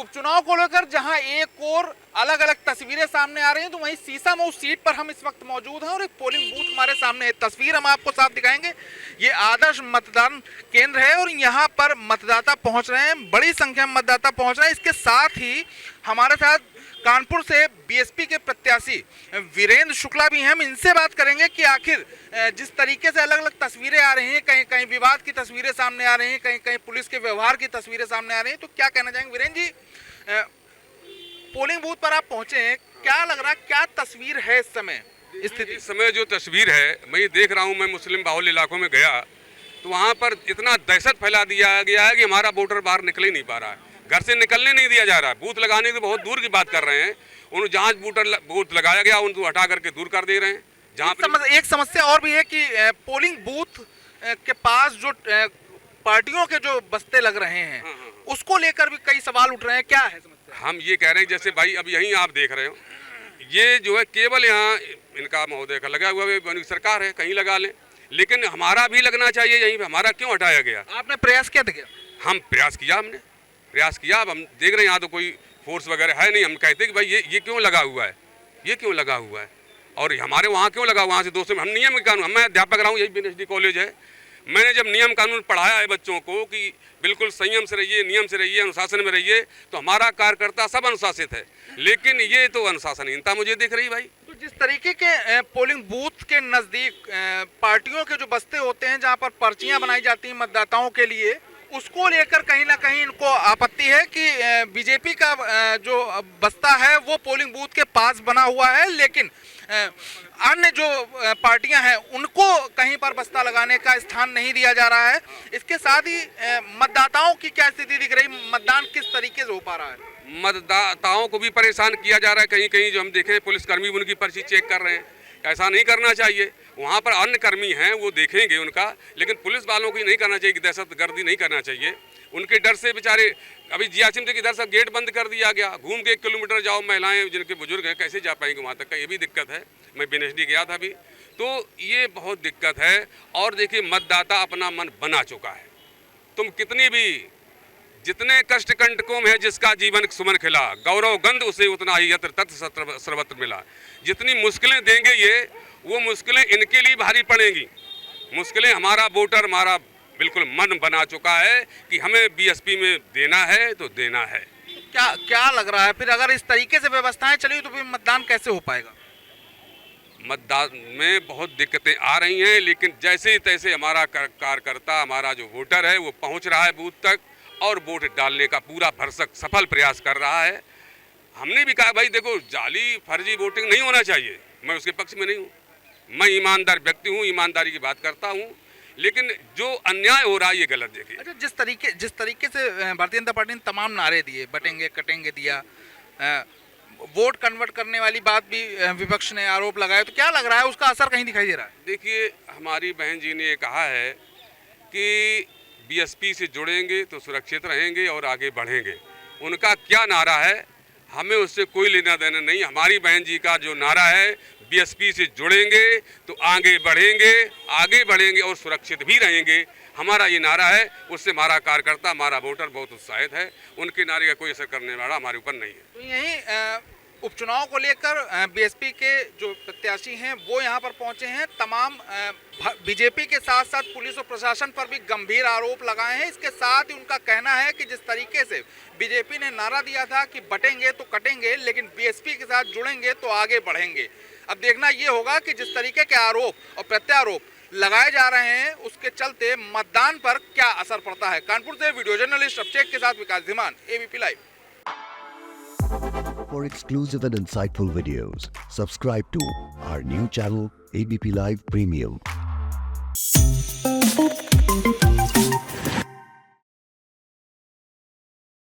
उपचुनाव को लेकर जहां एक और अलग अलग तस्वीरें सामने आ रही हैं, तो वहीं सीसामऊ सीट पर हम इस वक्त मौजूद हैं और एक पोलिंग बूथ हमारे सामने है। तस्वीर हम आपको साफ दिखाएंगे। ये आदर्श मतदान केंद्र है और यहाँ पर मतदाता पहुंच रहे हैं, बड़ी संख्या में मतदाता पहुंच रहे हैं। इसके साथ ही हमारे साथ कानपुर से बीएसपी के प्रत्याशी वीरेंद्र शुक्ला भी हैं। हम इनसे बात करेंगे कि आखिर जिस तरीके से अलग अलग तस्वीरें आ रही हैं, कहीं कहीं विवाद की तस्वीरें सामने आ रही हैं, कहीं कहीं पुलिस के व्यवहार की तस्वीरें सामने आ रही हैं, तो क्या कहना चाहेंगे वीरेंद्र जी? पोलिंग बूथ पर आप पहुंचे हैं, क्या लग रहा है, क्या तस्वीर है इस समय स्थिति? इस समय जो तस्वीर है मैं देख रहा हूँ, मैं मुस्लिम बाहुल इलाकों में गया तो वहाँ पर इतना दहशत फैला दिया गया है कि हमारा वोटर बाहर निकल ही नहीं पा रहा है, घर से निकलने नहीं दिया जा रहा है। बूथ लगाने की बहुत दूर की बात कर रहे हैं, उन जहाँ बूथ लगाया गया उनको हटा करके दूर कर दे रहे हैं। जहाँ एक समस्या और भी है कि पोलिंग बूथ के पास जो पार्टियों के जो बस्ते लग रहे हैं, उसको लेकर भी कई सवाल उठ रहे हैं, क्या है समस्या? हम ये कह रहे हैं, जैसे भाई अब यहीं आप देख रहे हो, ये जो है केवल यहाँ इनका महोदय का लगा हुआ है, सरकार है कहीं लगा लें, लेकिन हमारा भी लगना चाहिए यहीं पे। हमारा क्यों हटाया गया? आपने प्रयास किया था क्या? हम प्रयास किया, हमने प्रयास किया। अब हम देख रहे हैं यहाँ तो कोई फोर्स वगैरह है नहीं। हम कहते कि भाई ये क्यों लगा हुआ है, ये क्यों लगा हुआ है, और हमारे वहाँ क्यों लगा? वहाँ से दोस्तों हम नियम कानून, मैं अध्यापक रहा हूँ, यही बीएसडी कॉलेज है। मैंने जब नियम कानून पढ़ाया है बच्चों को कि बिल्कुल संयम से रहिए, नियम से रहिए, अनुशासन में रहिए, तो हमारा कार्यकर्ता सब अनुशासित है। लेकिन ये तो अनुशासनहीनता मुझे दिख रही भाई। तो जिस तरीके के पोलिंग बूथ के नज़दीक पार्टियों के जो बस्ते होते हैं, जहां पर पर्चियां बनाई जाती हैं मतदाताओं के लिए, उसको लेकर कहीं ना कहीं इनको आपत्ति है कि बीजेपी का जो बस्ता है वो पोलिंग बूथ के पास बना हुआ है, लेकिन अन्य जो पार्टियां हैं उनको कहीं पर बस्ता लगाने का स्थान नहीं दिया जा रहा है। इसके साथ ही मतदाताओं की क्या स्थिति दिख रही, मतदान किस तरीके से हो पा रहा है? मतदाताओं को भी परेशान किया जा रहा है। कहीं कहीं जो हम देखें पुलिसकर्मी उनकी पर्ची चेक कर रहे हैं, ऐसा नहीं करना चाहिए। वहाँ पर अन्य कर्मी हैं वो देखेंगे उनका, लेकिन पुलिस वालों को नहीं करना चाहिए कि दहशतगर्दी नहीं करना चाहिए। उनके डर से बेचारे अभी जियाचिम के इधर सब गेट बंद कर दिया गया, घूम के 1 किलोमीटर जाओ, महिलाएं जिनके बुजुर्ग हैं कैसे जा पाएंगे वहाँ तक का, ये भी दिक्कत है। मैं बीएसडी गया था अभी, तो ये बहुत दिक्कत है। और देखिए मतदाता अपना मन बना चुका है। तुम कितनी भी जितने कष्ट कंटकों में है जिसका जीवन सुमन खिला, गौरव गंध उसे उतना ही यत्र तत्र सर्वत्र मिला। जितनी मुश्किलें देंगे ये, वो मुश्किलें इनके लिए भारी पड़ेंगी। मुश्किलें हमारा वोटर हमारा बिल्कुल मन बना चुका है कि हमें बीएसपी में देना है तो देना है। क्या लग रहा है फिर, अगर इस तरीके से व्यवस्थाएं चली तो फिर मतदान कैसे हो पाएगा? मतदान में बहुत दिक्कतें आ रही हैं, लेकिन जैसे ही तैसे हमारा कार्यकर्ता, हमारा जो वोटर है वो पहुंच रहा है बूथ तक और वोट डालने का पूरा भरसक सफल प्रयास कर रहा है। हमने भी कहा भाई देखो, जाली फर्जी वोटिंग नहीं होना चाहिए, मैं उसके पक्ष में नहीं हूँ। मैं ईमानदार व्यक्ति हूँ, ईमानदारी की बात करता हूँ, लेकिन जो अन्याय हो रहा है ये गलत। देखिए अच्छा, जिस तरीके से भारतीय जनता पार्टी ने तमाम नारे दिए, बटेंगे कटेंगे दिया, वोट कन्वर्ट करने वाली बात भी विपक्ष ने आरोप लगाया, तो क्या लग रहा है उसका असर कहीं दिखाई दे रहा है? देखिए हमारी बहन जी ने ये कहा है कि बीएसपी से जुड़ेंगे तो सुरक्षित रहेंगे और आगे बढ़ेंगे। उनका क्या नारा है हमें उससे कोई लेना देना नहीं। हमारी बहन जी का जो नारा है, बीएसपी से जुड़ेंगे तो आगे बढ़ेंगे और सुरक्षित भी रहेंगे, हमारा ये नारा है। उससे हमारा कार्यकर्ता, हमारा वोटर बहुत उत्साहित है। उनके नारे का कोई असर करने वाला हमारे ऊपर नहीं है। तो यही उपचुनाव को लेकर बीएसपी के जो प्रत्याशी हैं वो यहाँ पर पहुँचे हैं। तमाम बीजेपी के साथ साथ पुलिस और प्रशासन पर भी गंभीर आरोप लगाए हैं। इसके साथ ही उनका कहना है कि जिस तरीके से बीजेपी ने नारा दिया था कि बटेंगे तो कटेंगे, लेकिन बीएसपी के साथ जुड़ेंगे तो आगे बढ़ेंगे। अब देखना ये होगा कि जिस तरीके के आरोप और प्रत्यारोप लगाए जा रहे हैं उसके चलते मतदान पर क्या असर पड़ता है। कानपुर से वीडियो जर्नलिस्ट अभिषेक के साथ Vikas Dhiman, ABP live. For exclusive and insightful videos, subscribe to our new channel ABP Live Premium.